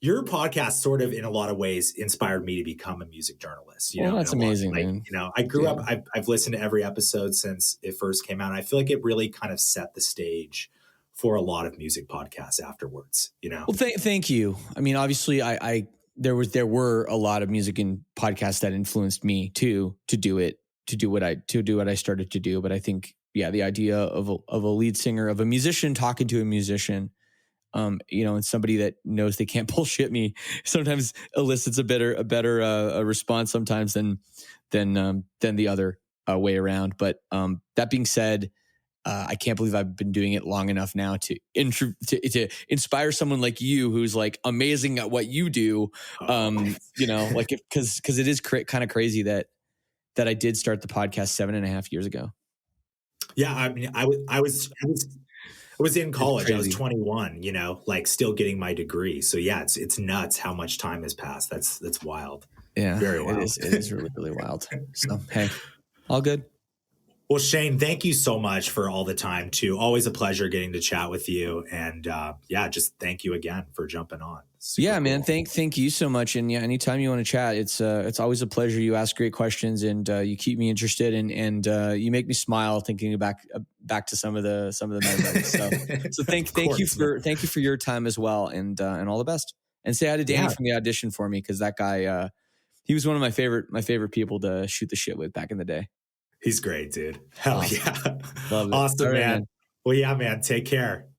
podcast sort of in a lot of ways inspired me to become a music journalist. That's amazing, man. I grew up, I've listened to every episode since it first came out. And I feel like it really kind of set the stage for a lot of music podcasts afterwards, Well, thank you. I mean, obviously there were a lot of music and podcasts that influenced me too, to do what I started to do. But I think, the idea of a lead singer, of a musician talking to a musician, and somebody that knows they can't bullshit me sometimes elicits a better response sometimes than the other way around. But that being said, I can't believe I've been doing it long enough now to inspire someone like you who's like amazing at what you do. Because it is kind of crazy that that I did start the podcast 7.5 years ago. Yeah. I mean, I was in college. I was 21, you know, like still getting my degree. So yeah, it's nuts how much time has passed. That's wild. Yeah, Very wild. It is really, really wild. So, hey, all good. Well, Shane, thank you so much for all the time too. Always a pleasure getting to chat with you. And yeah, just thank you again for jumping on. Super cool. Man. Thank you so much. And yeah, anytime you want to chat, it's always a pleasure. You ask great questions and you keep me interested and you make me smile thinking back to some of the memories. So thank you for your time as well. And all the best. And say hi to Danny from the audition for me. Cause that guy, he was one of my favorite people to shoot the shit with back in the day. He's great, dude. Hell awesome. Yeah. Love it. Awesome, right, man. Well, yeah, man. Take care.